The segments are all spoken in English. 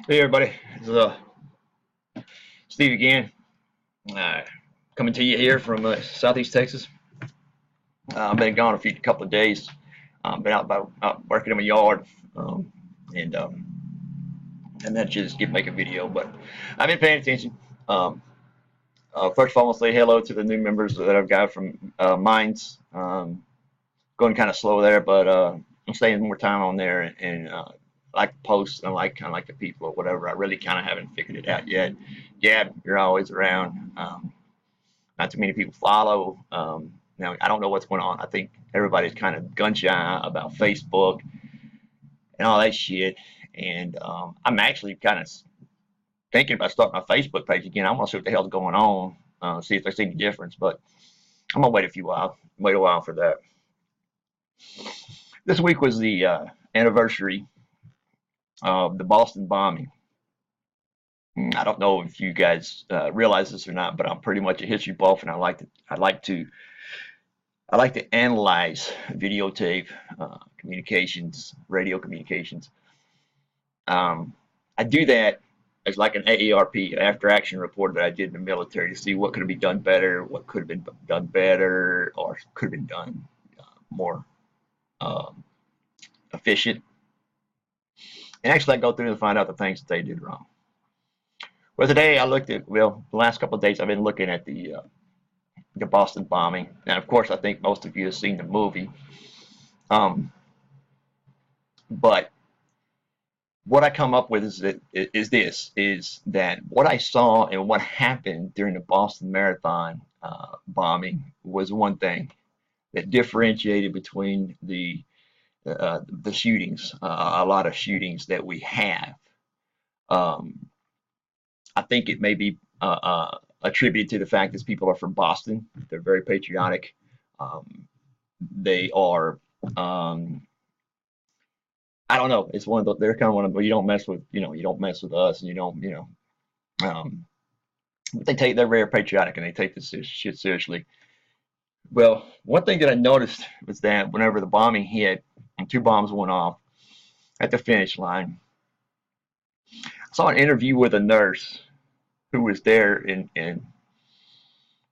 Hey everybody, it's Steve again, uh, coming to you here from Southeast Texas. I've been gone a couple of days. Been out working in my yard, um, and and that just get make a video. But I've been paying attention. Um, First of all, I want to say hello to the new members that I've got from Mines. Going kind of slow there, but I'm staying more time on there and I like the posts. And I like kind of like the people or whatever. I really kind of haven't figured it out yet. Yeah, you're always around. Not too many people follow. Now I don't know what's going on. I think everybody's kind of gun shy about Facebook and all that shit. And I'm actually kind of thinking about starting my Facebook page again. I want to see what the hell's going on. See if there's any difference. But I'm gonna wait a while for that. This week was the anniversary of the Boston bombing. I don't know if you guys realize this or not, but I'm pretty much a history buff, and I like to analyze videotape communications, radio communications. I do that as like an AARP, after action report that I did in the military to see what could have been done better, what could have been done better, or could have been done more um, efficient. And actually, I go through and find out the things that they did wrong. Well, today I looked at, well, the last couple of days I've been looking at the Boston bombing. And of course, I think most of you have seen the movie. Um, but what I come up with is that what I saw and what happened during the Boston Marathon bombing was one thing that differentiated between the shootings, a lot of shootings that we have. Um, I think it may be attributed to the fact that people are from Boston. They're very patriotic. Um, they are. I don't know. It's one of the. They're kind of one of. You don't mess with. You don't mess with us, and you don't. Um, but they're very patriotic, and they take this shit seriously. Well, one thing that I noticed was that whenever the bombing hit, and two bombs went off at the finish line, I saw an interview with a nurse who was there, and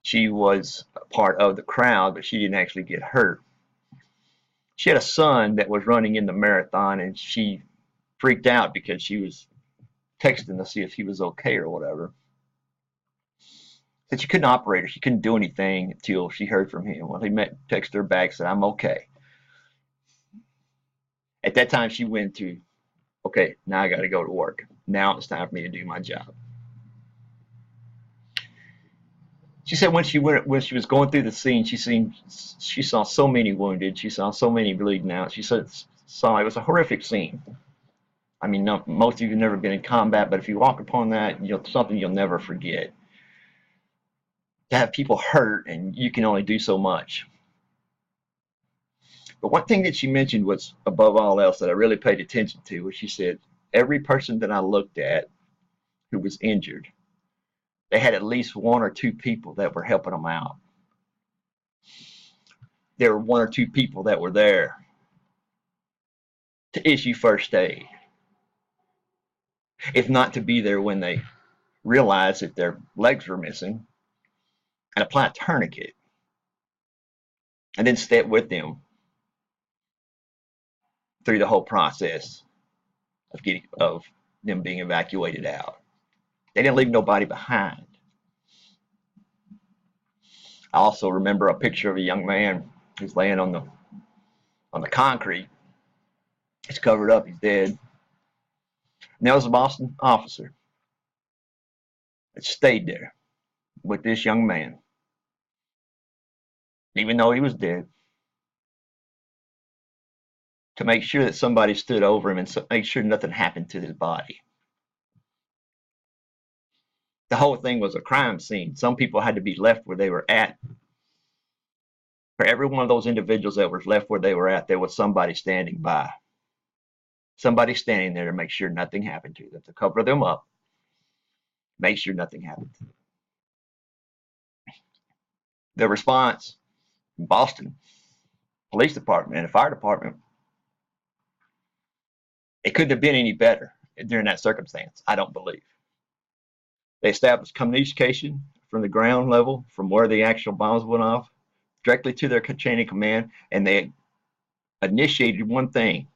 she was a part of the crowd, but she didn't actually get hurt. She had a son that was running in the marathon, and she freaked out because she was texting to see if he was okay or whatever. Said she couldn't operate her, she couldn't do anything until she heard from him. Well, he texted her back, said, "I'm okay." At that time, she went to, "Okay, now I got to go to work. Now it's time for me to do my job." She said when she was going through the scene, she saw so many wounded, she saw so many bleeding out. She saw it was a horrific scene. I mean, no, most of you have never been in combat, but if you walk upon that, something you'll never forget. To have people hurt, and you can only do so much. But one thing that she mentioned was, above all else, that I really paid attention to, was she said every person that I looked at who was injured, they had at least one or two people that were helping them out. There were one or two people that were there to issue first aid, if not to be there when they realized that their legs were missing and apply a tourniquet, and then step with them through the whole process of them being evacuated out. They didn't leave nobody behind. I also remember a picture of a young man who's laying on the concrete. He's covered up. He's dead. And there was a Boston officer that stayed there with this young man, even though he was dead, to make sure that somebody stood over him and make sure nothing happened to his body. The whole thing was a crime scene. Some people had to be left where they were at. For every one of those individuals that was left where they were at, there was somebody standing by. Somebody standing there to make sure nothing happened to them, to cover them up, make sure nothing happened to them. The response in Boston Police Department and the fire department, it couldn't have been any better. during that circumstance. I don't believe. They established communication from the ground level, from where the actual bombs went off, directly to their chain of command, and they initiated one thing.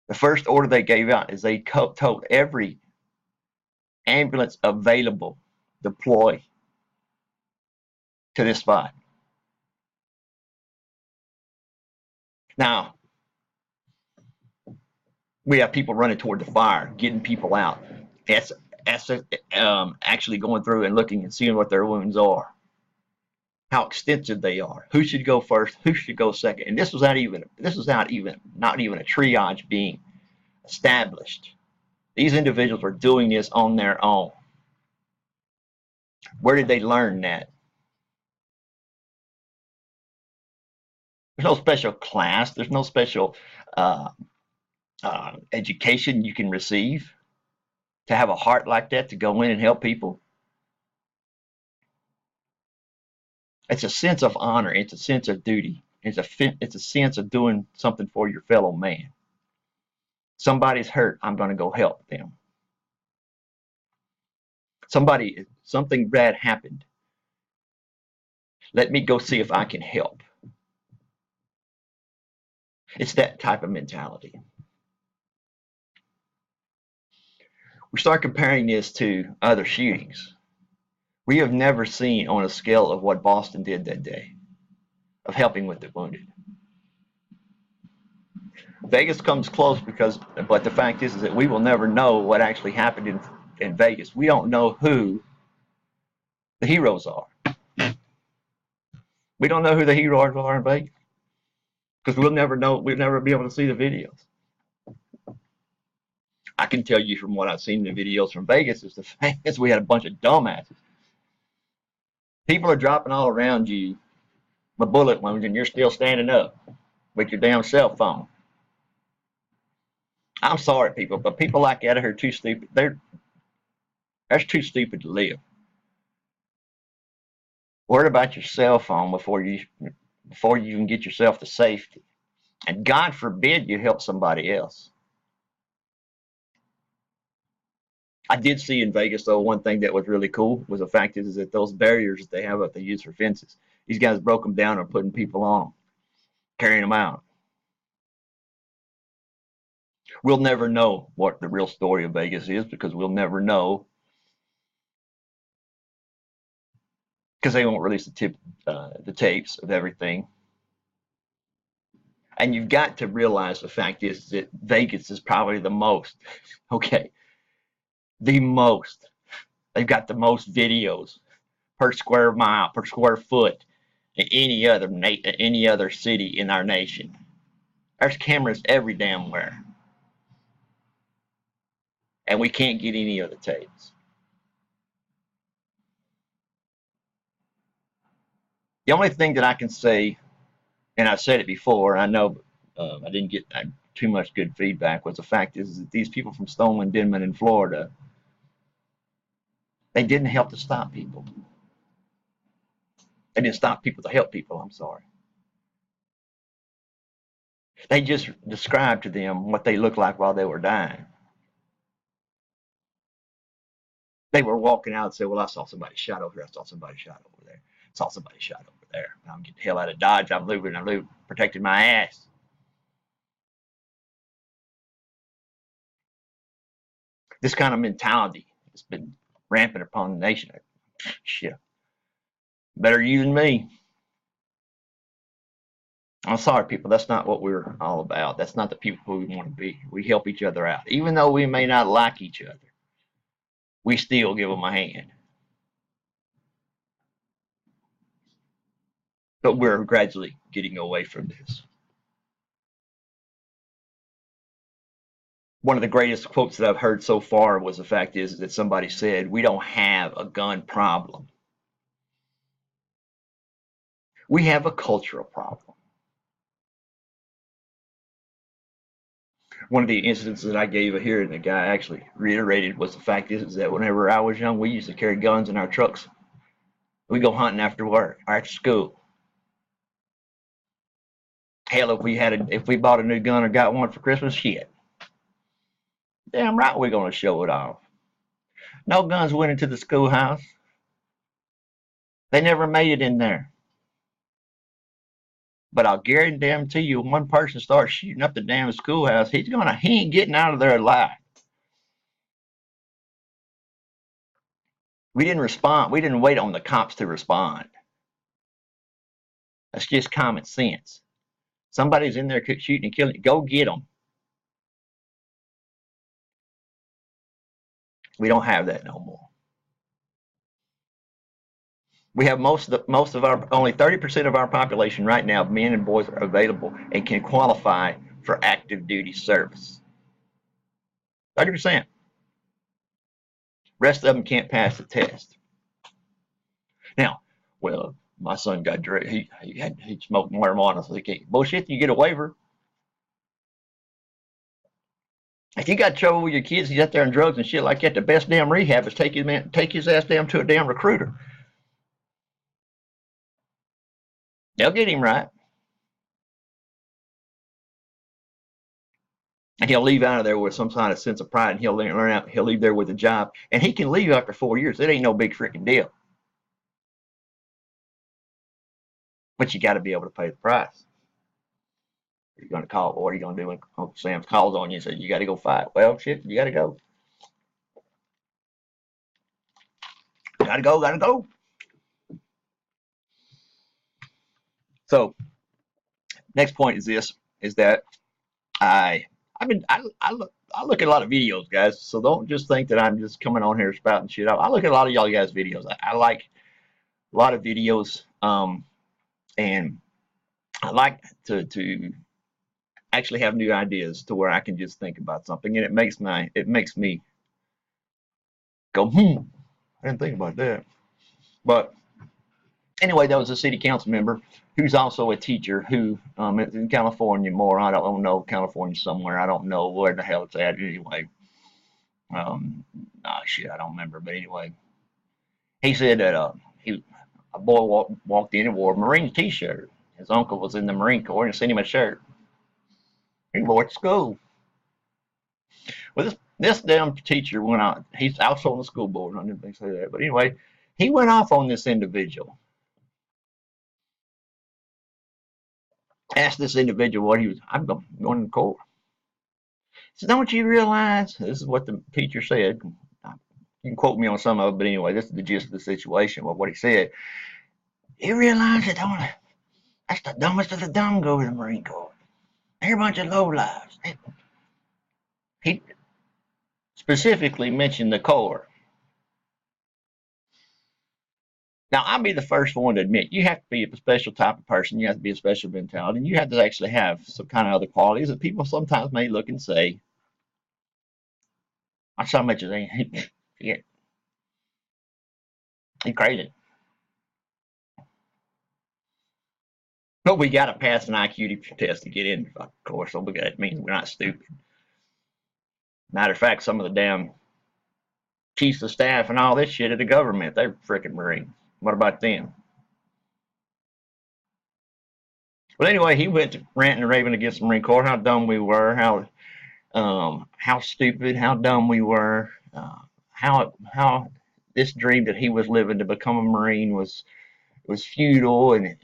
The first order they gave out is they told every ambulance available deploy to this spot. Now, we have people running toward the fire, getting people out. That's actually going through and looking and seeing what their wounds are, how extensive they are, who should go first, who should go second. And this was not even a triage being established. These individuals were doing this on their own. Where did they learn that? There's no special class. There's no special education you can receive to have a heart like that to go in and help people. It's a sense of honor. It's a sense of duty. It's a sense of doing something for your fellow man. Somebody's hurt. I'm going to go help them. Something bad happened. Let me go see if I can help. It's that type of mentality. We start comparing this to other shootings. We have never seen on a scale of what Boston did that day, of helping with the wounded. Vegas comes close but the fact is that we will never know what actually happened in Vegas. We don't know who the heroes are. We don't know who the heroes are in Vegas because we'll never know. We'll never be able to see the videos. I can tell you from what I've seen in the videos from Vegas is the fact is we had a bunch of dumbasses. People are dropping all around you with bullet wounds, and you're still standing up with your damn cell phone. I'm sorry, people, but people like that are too stupid. They're too stupid to live. Worry about your cell phone before you can get yourself to safety. And God forbid you help somebody else. I did see in Vegas, though, one thing that was really cool was the fact is that those barriers that they have up they use for fences, these guys broke them down and putting people on them, carrying them out. We'll never know what the real story of Vegas is because we'll never know because they won't release the tapes of everything. And you've got to realize the fact is that Vegas is probably the most, okay, the most. They've got the most videos per square mile, per square foot than any other city in our nation. There's cameras every damn where. And we can't get any of the tapes. The only thing that I can say, and I've said it before, I know I didn't get too much good feedback, was the fact is that these people from Stoneman Denman in Florida, they didn't help to stop people. They didn't stop people to help people, I'm sorry. They just described to them what they looked like while they were dying. They were walking out and said, well, I saw somebody shot over here. I saw somebody shot over there. I saw somebody shot over there. I'm getting the hell out of Dodge. I'm moving, protecting my ass. This kind of mentality has been rampant upon the nation. Shit. Better you than me. I'm sorry, people. That's not what we're all about. That's not the people who we want to be. We help each other out. Even though we may not like each other, we still give them a hand. But we're gradually getting away from this. One of the greatest quotes that I've heard so far was the fact is that somebody said, we don't have a gun problem. We have a cultural problem. One of the incidents that I gave here and the guy actually reiterated was the fact is that whenever I was young, we used to carry guns in our trucks. We go hunting after work or after school. Hell, if we bought a new gun or got one for Christmas, shit. damn right we're going to show it off. No guns went into the schoolhouse. They never made it in there. But I'll guarantee you, when one person starts shooting up the damn schoolhouse, he ain't getting out of there alive. We didn't respond. We didn't wait on the cops to respond. That's just common sense. Somebody's in there shooting and killing. Go get them. We don't have that no more. We have most of our only 30% of our population right now, men and boys, are available and can qualify for active duty service. 30%. Rest of them can't pass the test. Now, well, my son got drugged. He smoked marijuana, so he can't. Bullshit, you get a waiver. If you got trouble with your kids, he's out there on drugs and shit like that, the best damn rehab is take his ass down to a damn recruiter. They'll get him right. And he'll leave out of there with some kind of sense of pride, and he'll leave there with a job, and he can leave after 4 years. It ain't no big freaking deal. But you got to be able to pay the price. You're going to call. What are you going to do when Uncle Sam calls on you and says you got to go fight? Well, shit, you got to go. Got to go. Got to go. So, next point is this: is that I look at a lot of videos, guys. So don't just think that I'm just coming on here spouting shit out. I look at a lot of y'all guys' videos. I like a lot of videos, and I like to actually have new ideas to where I can just think about something, and it makes me go, I didn't think about that. But anyway, there was a city council member who's also a teacher who is in California more. I don't know, California somewhere. I don't know where the hell it's at anyway. Shit, I don't remember. But anyway, he said that a boy walked in and wore a Marine T-shirt. His uncle was in the Marine Corps and sent him a shirt. He wore it to school. Well, this damn teacher went out. He's also on the school board. I didn't think say that, but anyway, he went off on this individual. Asked this individual what he was. I'm going to court. So don't you realize? This is what the teacher said. You can quote me on some of it, but anyway, this is the gist of the situation. What he said. You realize that that's the dumbest of the dumb go to the Marine Corps. They're a bunch of lowlives. He specifically mentioned the Corps. Now, I'll be the first one to admit you have to be a special type of person. You have to be a special mentality, and you have to actually have some kind of other qualities that people sometimes may look and say, I saw much as they yeah, he's crazy. But we got to pass an IQ test to get in, of course. So that means we're not stupid. Matter of fact, some of the damn chiefs of staff and all this shit of the government, they're freaking Marines. What about them? Well, anyway, he went to ranting and raving against the Marine Corps, how dumb we were, how stupid, how dumb we were, how this dream that he was living to become a Marine was futile, and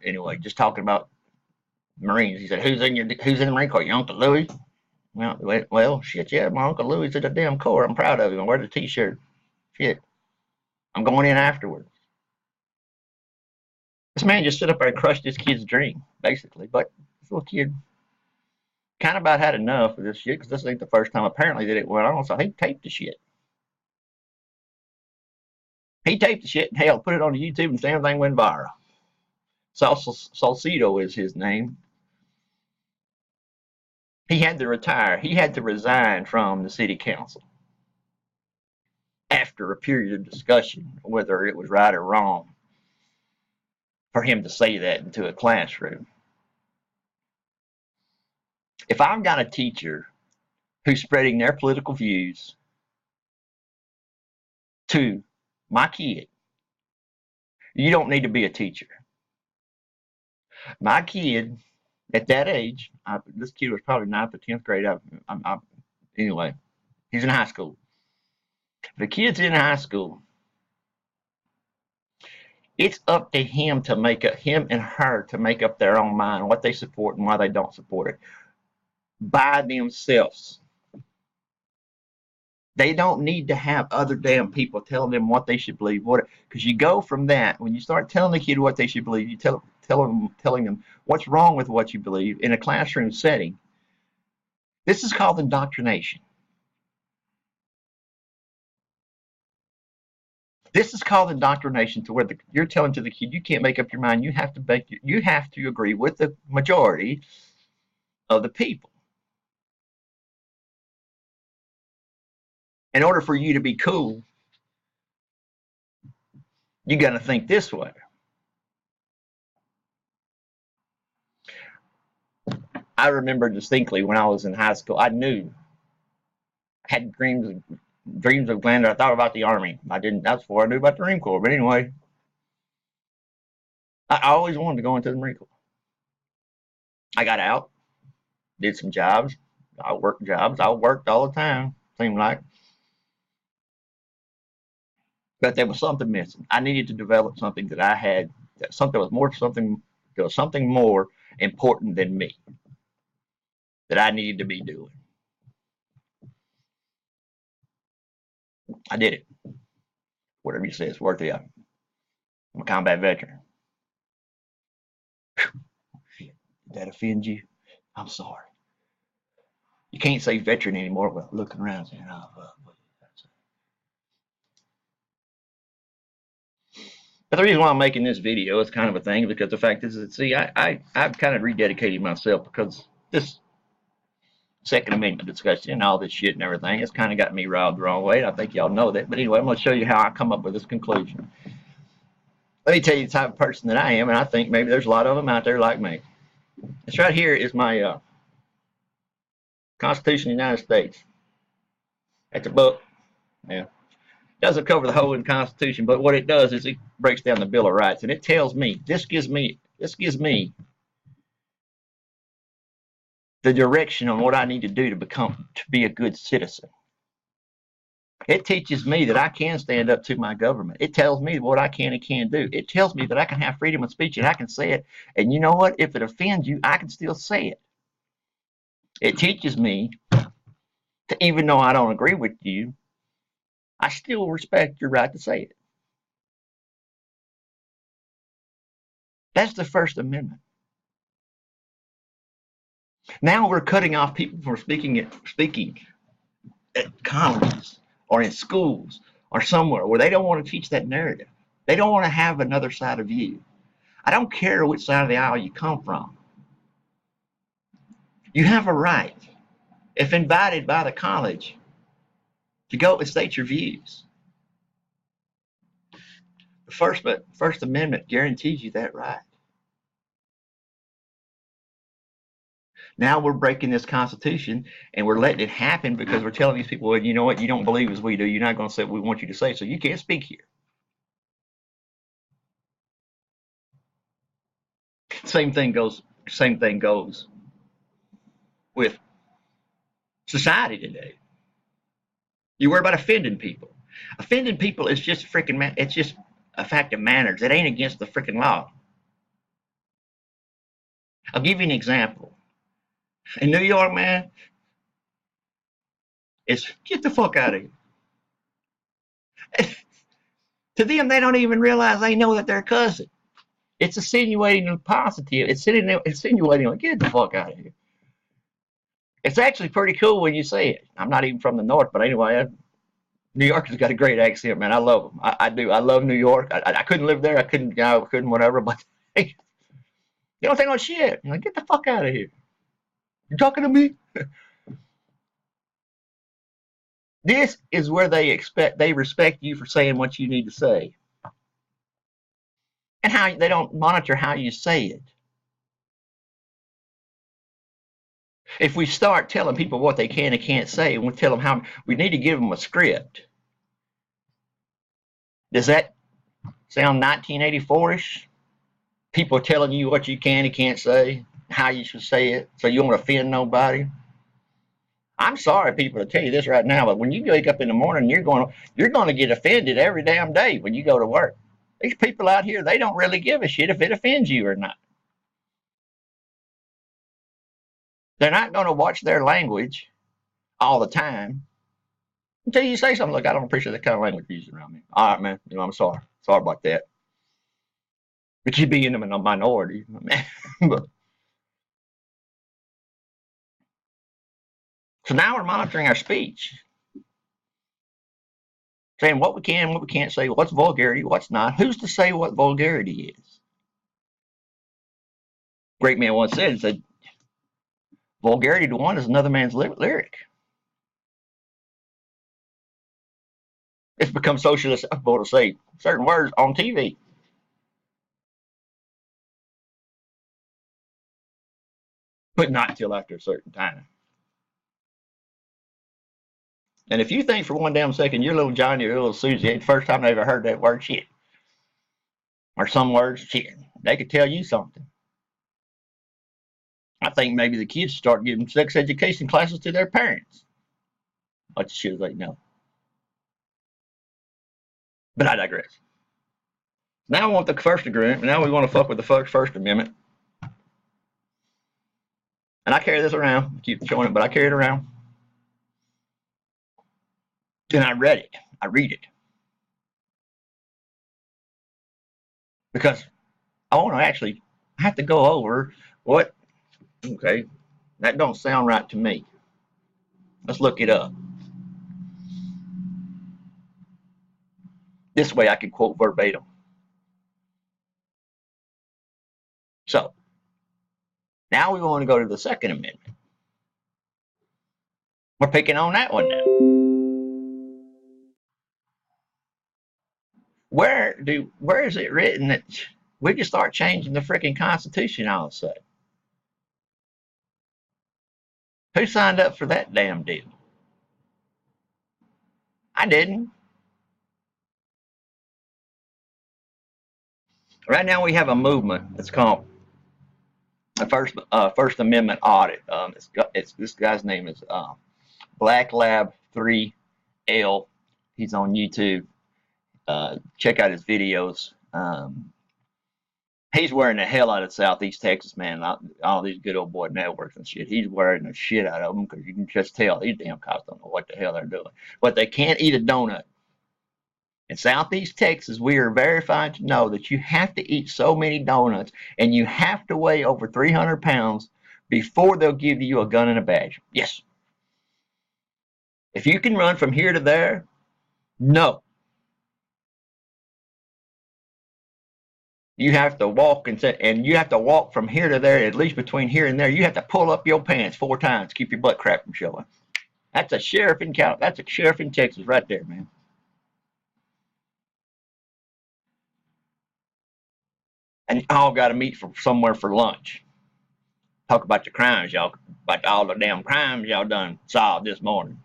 anyway, just talking about Marines. He said, "Who's in the Marine Corps? Your Uncle Louis?" Well, shit, yeah, my Uncle Louis is in the damn Corps. I'm proud of him. I wear the T-shirt. Shit, I'm going in afterwards. This man just stood up there and crushed this kid's dream, basically. But this little kid kind of about had enough of this shit because this ain't the first time apparently that it went on. So he taped the shit. He taped the shit and hell, put it on YouTube, and the damn thing went viral. Salcido is his name. He had to retire. He had to resign from the city council after a period of discussion, whether it was right or wrong, for him to say that into a classroom. If I've got a teacher who's spreading their political views to my kid, you don't need to be a teacher. My kid At that age, this kid was probably 9th or 10th grade. Anyway, he's in high school. The kid's in high school. It's up to him to make up, him and her to make up their own mind what they support and why they don't support it by themselves. They don't need to have other damn people telling them what they should believe. What, because you go from that, when you start telling the kid what they should believe, you telling them what's wrong with what you believe in a classroom setting. This is called indoctrination. This is called indoctrination, to where you're telling to the kid, you can't make up your mind. You have to agree with the majority of the people. In order for you to be cool, you got to think this way. I remember distinctly when I was in high school, I had dreams of going. I thought about the Army. I didn't. That's before I knew about the Marine Corps. But anyway, I always wanted to go into the Marine Corps. I got out, did some jobs. I worked jobs. I worked all the time, seemed like. But there was something missing. I needed to develop something that I had, something was more, there was something more important than me that I needed to be doing. I did it. Whatever you say, it's worth it. I'm a combat veteran. Did that offend you? I'm sorry. You can't say veteran anymore without looking around saying, oh, but the reason why I'm making this video is kind of a thing, because the fact is that, see, I've kind of rededicated myself, because this Second Amendment discussion and all this shit and everything has kind of got me riled the wrong way. I think y'all know that. But anyway, I'm going to show you how I come up with this conclusion. Let me tell you the type of person that I am, and I think maybe there's a lot of them out there like me. This right here is my Constitution of the United States. That's a book. Yeah. It doesn't cover the whole in the Constitution, but what it does is it breaks down the Bill of Rights, and it tells me, this gives me the direction on what I need to do to be a good citizen. It teaches me that I can stand up to my government. It tells me what I can and can't do. It tells me that I can have freedom of speech and I can say it. And you know what? If it offends you, I can still say it. It teaches me to, even though I don't agree with you, I still respect your right to say it. That's the First Amendment. Now we're cutting off people from speaking at colleges or in schools or somewhere where they don't want to teach that narrative. They don't want to have another side of you. I don't care which side of the aisle you come from. You have a right, if invited by the college, to go and state your views. The First Amendment guarantees you that right. Now we're breaking this Constitution and we're letting it happen because we're telling these people, well, you know what, you don't believe as we do. You're not going to say what we want you to say, so you can't speak here. Same thing goes with society today. You worry about offending people. Offending people is just it's just a fact of manners. It ain't against the freaking law. I'll give you an example. In New York, man, it's get the fuck out of here. To them, they don't even realize they know that they're cousin. It's insinuating the positive. It's insinuating like, get the fuck out of here. It's actually pretty cool when you say it. I'm not even from the north, but anyway, New York has got a great accent, man. I love them. I do. I love New York. I couldn't live there. I couldn't whatever. But hey, you don't think no shit. You're like, get the fuck out of here. You talking to me? This is where they respect you for saying what you need to say. And how they don't monitor how you say it. If we start telling people what they can and can't say, and we tell them how, we need to give them a script. Does that sound 1984-ish? People telling you what you can and can't say? how you should say it, so you won't offend nobody. I'm sorry, people, to tell you this right now, but when you wake up in the morning, you're going to get offended every damn day when you go to work. These people out here, they don't really give a shit if it offends you or not. They're not going to watch their language all the time until you say something. Look, I don't appreciate that kind of language used around me. All right, man. I'm sorry. Sorry about that. But you be in a minority, man. But, so now we're monitoring our speech, saying what we can, what we can't say, what's vulgarity, what's not. Who's to say what vulgarity is? Great man once said, vulgarity to one is another man's lyric. It's become socially acceptable to say certain words on TV. But not until after a certain time. And if you think for one damn second your little Johnny or little Susie ain't the first time they ever heard that word shit, or some words shit, they could tell you something. I think maybe the kids start giving sex education classes to their parents. What the shit is they know. But I digress. Now I want the First Amendment. Now we want to fuck with the First Amendment. And I carry this around. I keep showing it, but I carry it around. And I read it. I read it. Because I want to actually have to go over what, okay, that don't sound right to me. Let's look it up. This way I can quote verbatim. So, now we want to go to the Second Amendment. We're picking on that one now. Where is it written that we can start changing the freaking Constitution all of a sudden? Who signed up for that damn deal? I didn't. Right now we have a movement that's called the First Amendment Audit. This guy's name is Black Lab 3L. He's on YouTube. Check out his videos. He's wearing the hell out of Southeast Texas, man. All these good old boy networks and shit. He's wearing the shit out of them because you can just tell these damn cops don't know what the hell they're doing. But they can't eat a donut. In Southeast Texas, we are verified to know that you have to eat so many donuts and you have to weigh over 300 pounds before they'll give you a gun and a badge. Yes. If you can run from here to there, no. You have to walk and you have to walk from here to there, at least between here and there. You have to pull up your pants 4 times to keep your butt crack from showing. That's a sheriff in Texas right there, man. And y'all got to meet somewhere for lunch. Talk about the crimes, y'all, about all the damn crimes y'all done solved this morning.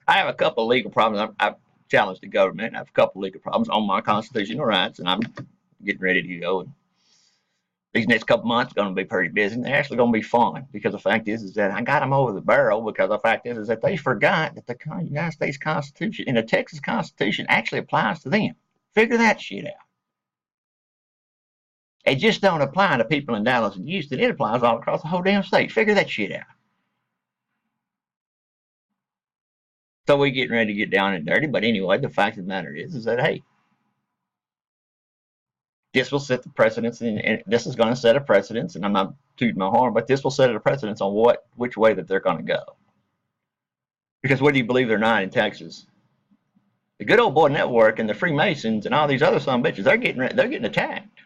I have a couple of legal problems. I've challenged the government. I have a couple of legal problems on my constitutional rights, and I'm getting ready to go. And these next couple months are going to be pretty busy. And they're actually going to be fun because the fact is that I got them over the barrel because the fact is that they forgot that the United States Constitution and the Texas Constitution actually applies to them. Figure that shit out. It just don't apply to people in Dallas and Houston. It applies all across the whole damn state. Figure that shit out. So we're getting ready to get down and dirty. But anyway, the fact of the matter is that, hey, this will set the precedence, and this is going to set a precedence, and I'm not tooting my horn, but this will set a precedence on which way that they're going to go. Because whether you believe it or not in Texas, the good old boy network and the Freemasons and all these other son of bitches, they're getting attacked.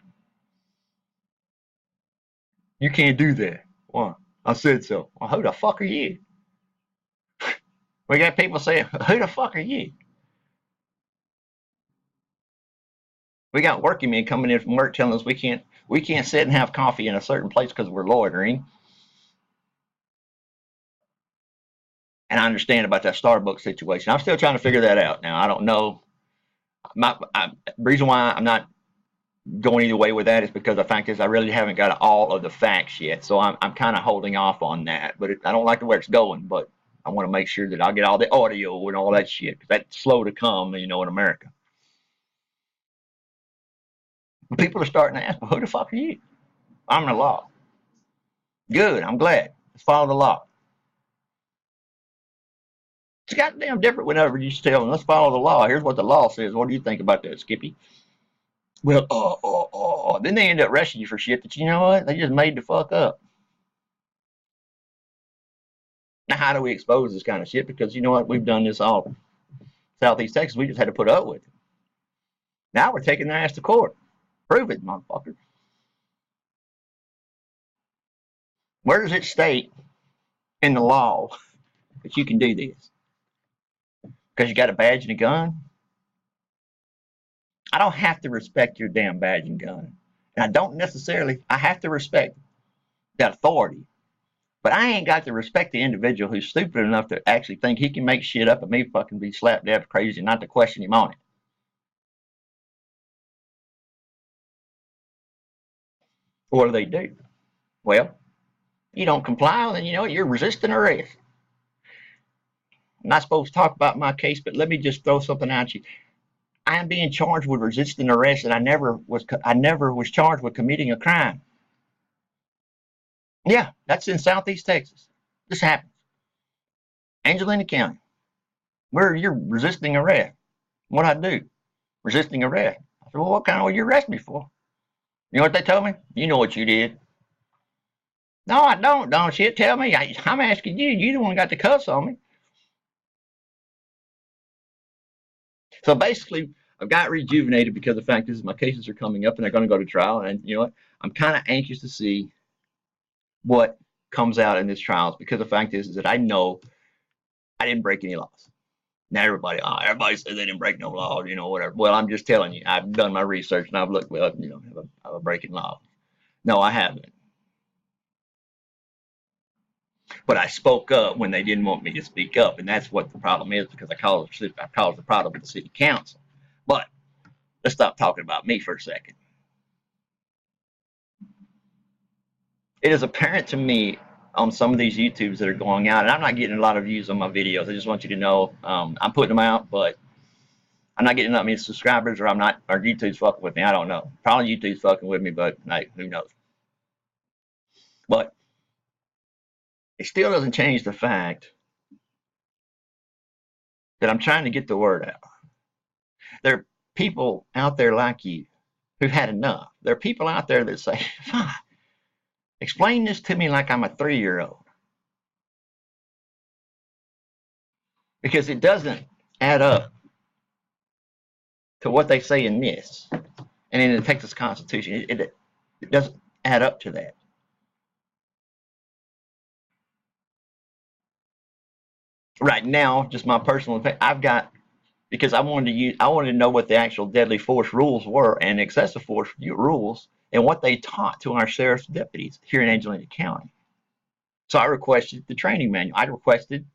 You can't do that. Why? I said so. Well, who the fuck are you? We got people saying, who the fuck are you? We got working men coming in from work telling us we can't sit and have coffee in a certain place because we're loitering. And I understand about that Starbucks situation. I'm still trying to figure that out now. I don't know. The reason why I'm not going either way with that is because the fact is I really haven't got all of the facts yet, so I'm kind of holding off on that. But I don't like the way it's going, but I want to make sure that I get all the audio and all that shit because that's slow to come, in America. But people are starting to ask, well, who the fuck are you? I'm the law. Good, I'm glad. Let's follow the law. It's goddamn different whenever you tell them, let's follow the law. Here's what the law says. What do you think about that, Skippy? Well, then they end up arresting you for shit that, you know what, they just made the fuck up. Now, how do we expose this kind of shit? Because you know what, we've done this all Southeast Texas. We just had to put up with it. Now we're taking their ass to court. Prove it, motherfucker. Where does it state in the law that you can do this? Because you got a badge and a gun? I don't have to respect your damn badge and gun. And I don't necessarily, I have to respect that authority. But I ain't got to respect the individual who's stupid enough to actually think he can make shit up and me fucking be slapped dead crazy and not to question him on it. What do they do? Well, you don't comply, then you know you're resisting arrest. I'm not supposed to talk about my case, but let me just throw something at you. I am being charged with resisting arrest, and I never was charged with committing a crime. Yeah, that's in Southeast Texas. This happens. Angelina County. Where you're resisting arrest. What I do? Resisting arrest. I said, well, what kind of will you arrest me for? You know what they told me? You know what you did. No, I don't. Don't shit. Tell me. I'm asking you. You the one who got the cuffs on me. So basically, I've got rejuvenated because the fact is my cases are coming up and they're going to go to trial. And you know what? I'm kind of anxious to see what comes out in this trials because the fact is that I know I didn't break any laws. Now everybody says they didn't break no laws, whatever. Well, I'm just telling you, I've done my research and I've looked, well, have a breaking law. No, I haven't. But I spoke up when they didn't want me to speak up, and that's what the problem is because I caused the problem with the city council. But let's stop talking about me for a second. It is apparent to me on some of these YouTubes that are going out, and I'm not getting a lot of views on my videos. I just want you to know I'm putting them out, but I'm not getting that many subscribers, or YouTube's fucking with me. I don't know. Probably YouTube's fucking with me, but hey, who knows? But it still doesn't change the fact that I'm trying to get the word out. There are people out there like you who've had enough. There are people out there that say, fine, explain this to me like I'm a 3-year-old. Because it doesn't add up to what they say in this and in the Texas Constitution. It doesn't add up to that. Right now, just my personal opinion, because I wanted to know what the actual deadly force rules were and excessive force rules and what they taught to our sheriff's deputies here in Angelina County. So I requested the training manual. I requested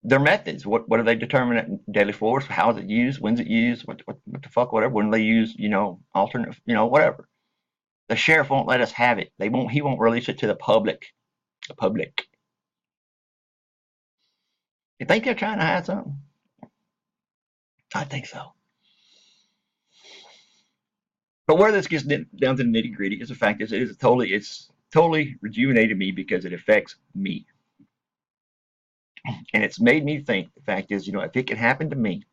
their methods. What do they determine at deadly force? How is it used? When's it used? What the fuck, whatever. When they use, alternate, whatever. The sheriff won't let us have it. He won't release it to the public. The public. You think they're trying to hide something? I think so. But where this gets down to the nitty gritty is the fact is it's totally rejuvenated me because it affects me. And it's made me think the fact is, if it can happen to me,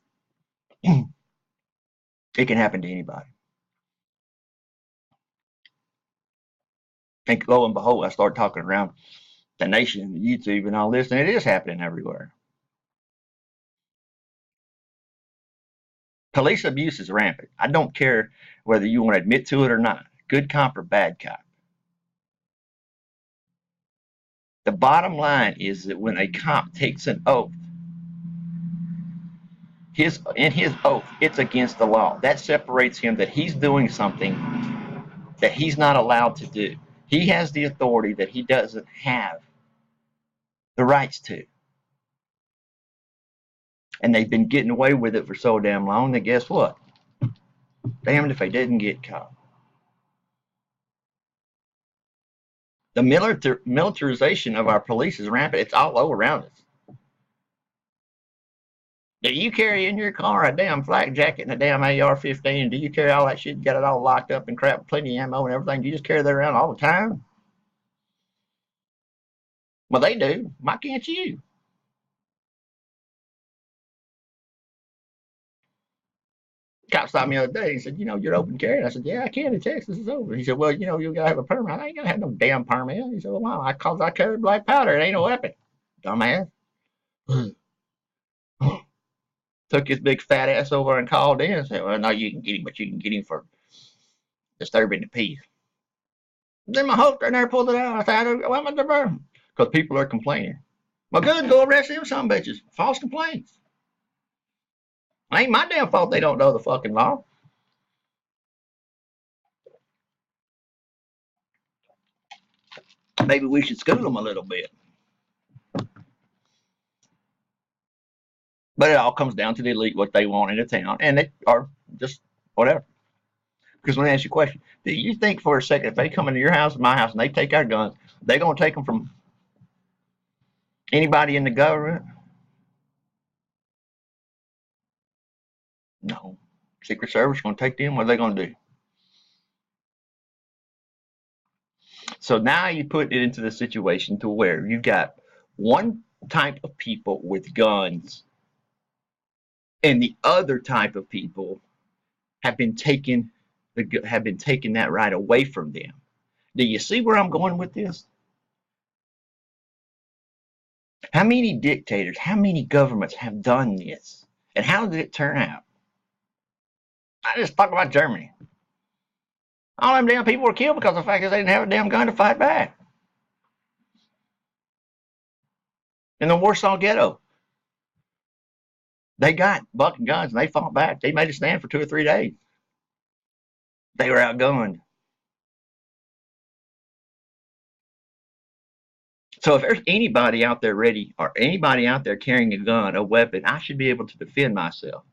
it can happen to anybody. And lo and behold, I start talking around the nation and YouTube and all this, and it is happening everywhere. Police abuse is rampant. I don't care whether you want to admit to it or not. Good cop or bad cop. The bottom line is that when a cop takes an oath, in his oath, it's against the law. That separates him that he's doing something that he's not allowed to do. He has the authority that he doesn't have the rights to. And they've been getting away with it for so damn long that guess what? Damned if they didn't get caught. The militarization of our police is rampant. It's all over around us. Do you carry in your car a damn flak jacket and a damn AR-15? Do you carry all that shit? You got it all locked up and crap, plenty of ammo and everything. Do you just carry that around all the time? Well, they do. Why can't you? Cop stopped me the other day. He said, you're open carry. I said, yeah, I can in Texas. It's over. He said, well, you got to have a permit. I ain't going to have no damn permit. He said, well, why? Because I carry black powder. It ain't a weapon. Dumbass. Took his big fat ass over and called in and said, well, no, you can get him, but you can get him for disturbing the peace. Then my holster in there pulled it out. I said, what am I doing? Because people are complaining. Well, good, go arrest them some bitches. False complaints. It ain't my damn fault they don't know the fucking law. Maybe we should school them a little bit. But it all comes down to the elite, what they want in a town, and they are just whatever. Because let me ask you a question. Do you think for a second if they come into your house, my house, and they take our guns, they're going to take them from anybody in the government? No. Secret Service is going to take them. What are they going to do? So now you put it into the situation to where you've got one type of people with guns and the other type of people have been taking that right away from them. Do you see where I'm going with this? How many dictators, how many governments have done this? And how did it turn out? I just talk about Germany. All them damn people were killed because of the fact that they didn't have a damn gun to fight back. In the Warsaw Ghetto, they got bucking guns and they fought back. They made a stand for 2 or 3 days. They were outgunned. So if there's anybody out there ready or anybody out there carrying a gun, a weapon, I should be able to defend myself.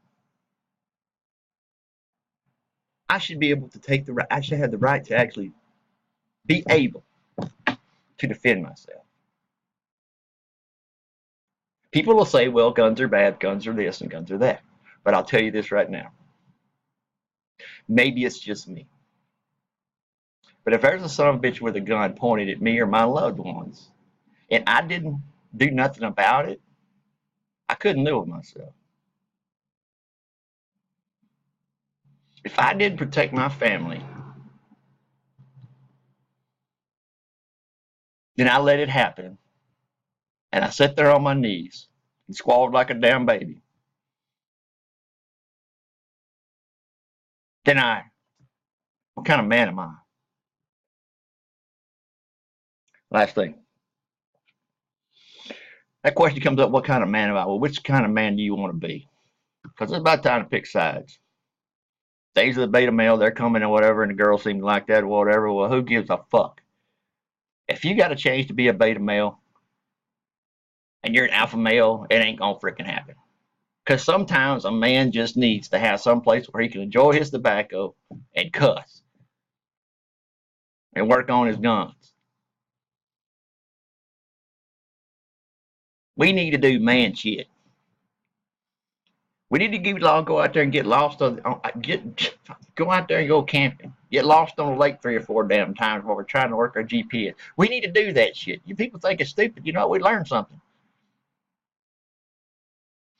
I should be able to take the right. I should have the right to actually be able to defend myself. People will say, well, guns are bad, guns are this, and guns are that. But I'll tell you this right now. Maybe it's just me. But if there's a son of a bitch with a gun pointed at me or my loved ones, and I didn't do nothing about it, I couldn't live with myself. If I didn't protect my family, then I let it happen, and I sat there on my knees and squalled like a damn baby, then what kind of man am I? Last thing. That question comes up, what kind of man am I? Well, which kind of man do you want to be? Because it's about time to pick sides. Days of the beta male, they're coming or whatever, and the girls seem to like that or whatever. Well, who gives a fuck? If you got a change to be a beta male and you're an alpha male, it ain't gonna freaking happen. Because sometimes a man just needs to have some place where he can enjoy his tobacco and cuss and work on his guns. We need to do man shit. We need to go out there and get lost go out there and go camping. Get lost on the lake 3 or 4 damn times while we're trying to work our GPS. We need to do that shit. You people think it's stupid. You know what? We learned something.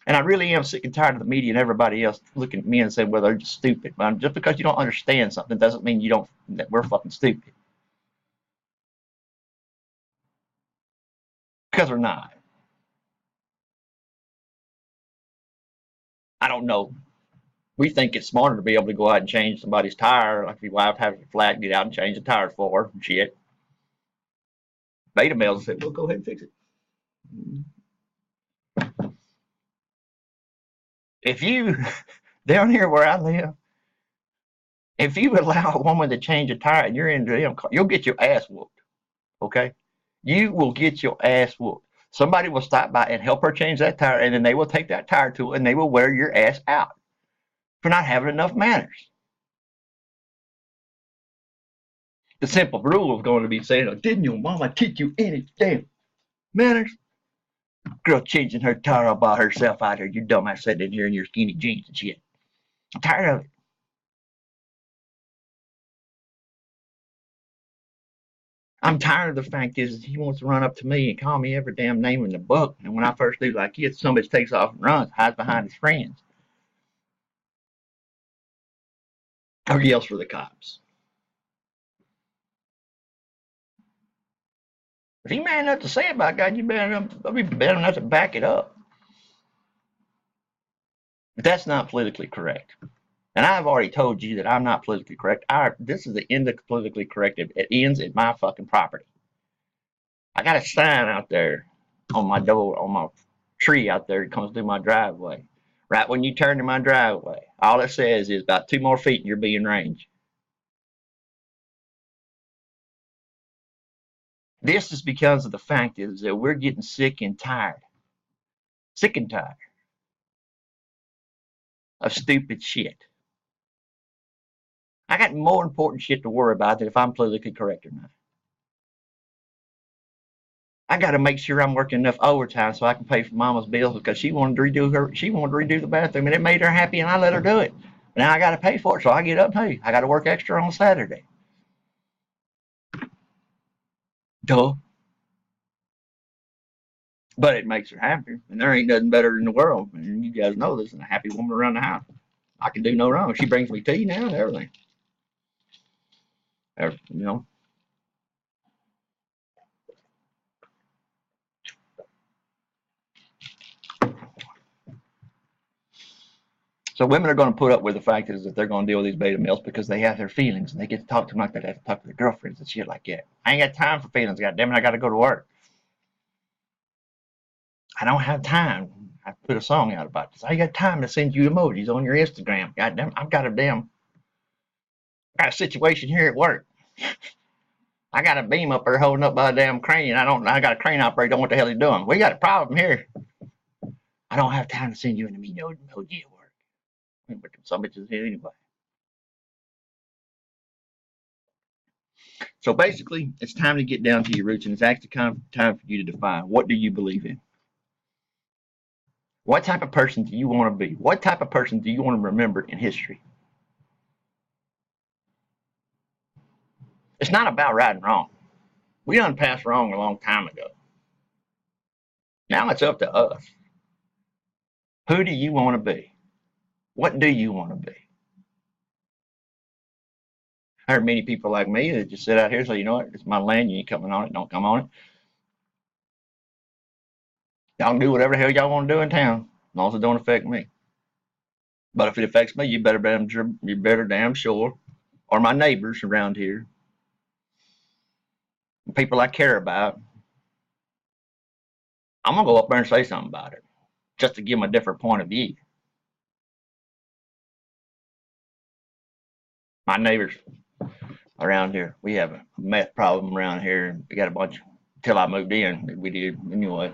And I really am sick and tired of the media and everybody else looking at me and saying, well, they're just stupid. Just because you don't understand something doesn't mean that we're fucking stupid. Because we're not. I don't know. We think it's smarter to be able to go out and change somebody's tire. Like if your wife has a flat, get out and change the tires for her and shit. Beta males say, well, go ahead and fix it. If you, down here where I live, if you allow a woman to change a tire and you're in the damn car, you'll get your ass whooped. Okay? You will get your ass whooped. Somebody will stop by and help her change that tire, and then they will take that tire tool and they will wear your ass out for not having enough manners. The simple rule is going to be saying, oh, didn't your mama teach you any damn manners? Girl changing her tire all by herself out here. You dumbass sitting in here in your skinny jeans and shit. I'm tired of it. I'm tired of the fact is he wants to run up to me and call me every damn name in the book. And when I first do like this, somebody takes off and runs, hides behind his friends, or yells for the cops. If he man enough to say it, by God, you better be better enough to back it up. But that's not politically correct. And I've already told you that I'm not politically correct. This is the end of politically correct. It ends at my fucking property. I got a sign out there on my door, on my tree out there that comes through my driveway. Right when you turn to my driveway, all it says is about 2 more feet and you'll be in range. This is because of the fact is that we're getting sick and tired of stupid shit. I got more important shit to worry about than if I'm politically correct or not. I got to make sure I'm working enough overtime so I can pay for Mama's bills because she wanted to redo the bathroom and it made her happy and I let her do it. Now I got to pay for it, so I get up. Hey, I got to work extra on Saturday. Duh. But it makes her happy, and there ain't nothing better in the world. And you guys know this, than a happy woman around the house. I can do no wrong. She brings me tea now and everything. You know. So women are going to put up with the fact is that they're going to deal with these beta males because they have their feelings and they get to talk to them like that. They have to talk to their girlfriends and shit like that. I ain't got time for feelings. God damn it, I got to go to work. I don't have time. I put a song out about this. I got time to send you emojis on your Instagram. God damn, I've got a situation here at work. I got a beam up there holding up by a damn crane. I got a crane operator. Don't know what the hell he's doing. We got a problem here. I don't have time to send you an emoji at work. But some bitches here anyway. So basically, it's time to get down to your roots, and it's actually kind of time for you to define what do you believe in. What type of person do you want to be? What type of person do you want to remember in history? It's not about right and wrong. We done passed wrong a long time ago. Now it's up to us. Who do you want to be? What do you want to be? I heard many people like me that just sit out here and say, you know what, it's my land, you ain't coming on it, don't come on it. Y'all can do whatever the hell y'all want to do in town, as long as it don't affect me. But if it affects me, you better damn sure, or my neighbors around here, people I care about, I'm gonna go up there and say something about it, just to give them a different point of view. My neighbors around here, we have a meth problem around here. We got a bunch until I moved in. We did anyway.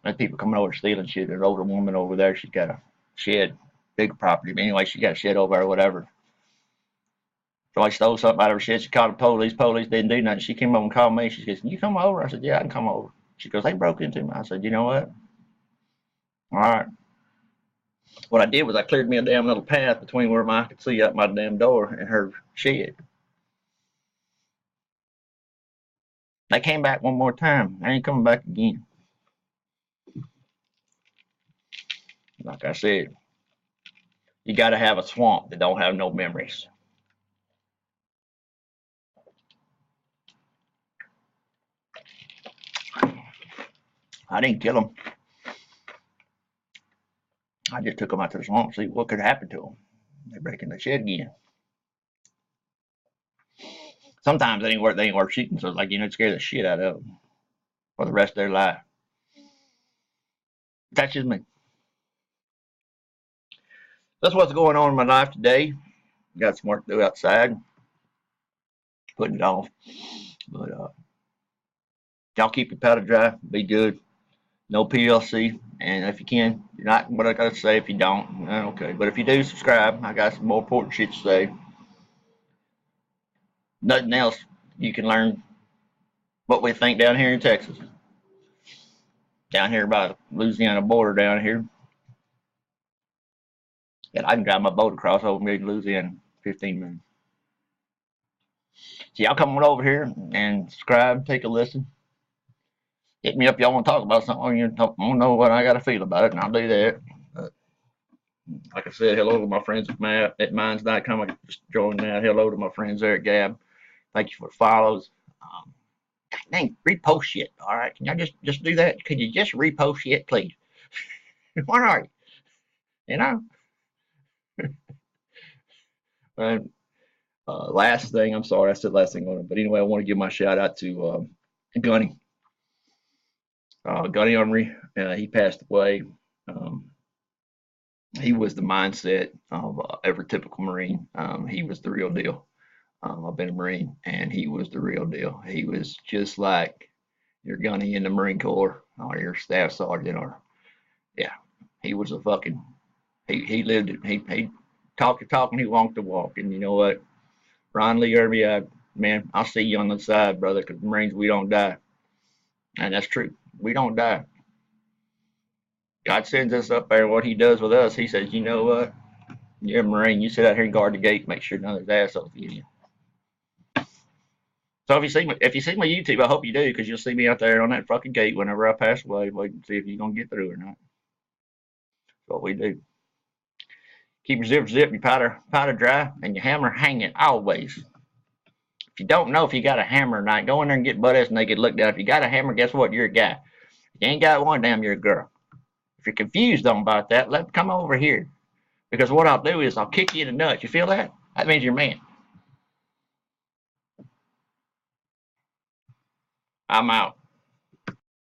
There's people coming over stealing shit. There's an older woman over there. She's got a shed, big property. But anyway, she got a shed over there or whatever. So I stole something out of her shed. She called the police. Police didn't do nothing. She came over and called me. She says, "Can you come over?" I said, "Yeah, I can come over." She goes, "They broke into me." I said, "You know what? All right." What I did was I cleared me a damn little path between where I could see out my damn door and her shed. They came back one more time. I ain't coming back again. Like I said, you got to have a swamp that don't have no memories. I didn't kill them. I just took them out to the swamp to see what could happen to them. They're breaking the shed again. Sometimes they ain't worth shooting, so it's like, it scare the shit out of them for the rest of their life. That's just me. That's what's going on in my life today. Got some work to do outside. Putting it off. But y'all keep your powder dry. Be good. No PLC. And if you can, you're not what I gotta say. If you don't, okay. But if you do, subscribe. I got some more important shit to say. nothing else, you can learn what we think down here in Texas. Down here by the Louisiana border down here. And I can drive my boat across over to Louisiana in 15 minutes. So y'all come on over here and subscribe, take a listen. Hit me up, y'all want to talk about something. You want to know what I got to feel about it, and I'll do that. But like I said, hello to my friends at Minds.com. I just joined that. Hello to my friends there at Gab. Thank you for the follows. Dang, repost shit. All right, can y'all just do that? Could you just repost shit, please? Why are you? You know. And last thing, I'm sorry, I said last thing on it, but anyway, I want to give my shout out to Gunny. Gunny Henry, he passed away. Um, he was the mindset of every typical Marine. He was the real deal. I've been a Marine, and he was the real deal. He was just like your Gunny in the Marine Corps or your staff sergeant, or yeah, he was a fucking. He lived it. He talked the talk and he walked the walk. And you know what, Ron Lee Irby, man, I'll see you on the side, brother. Because Marines, we don't die, and that's true. We don't die. God sends us up there. What He does with us, He says, you know what? You're a Marine. You sit out here and guard the gate. Make sure none of his assholes get in. So if you see my YouTube, I hope you do, because you'll see me out there on that fucking gate whenever I pass away. Wait and see if you're gonna get through or not. That's what we do. Keep your zip, your powder dry, and your hammer hanging always. If you don't know if you got a hammer or not, go in there and get butt ass naked. Look down. If you got a hammer, guess what? You're a guy. If you ain't got one, damn, you're a girl. If you're confused on about that, come over here. Because what I'll do is I'll kick you in the nuts. You feel that? That means you're a man. I'm out.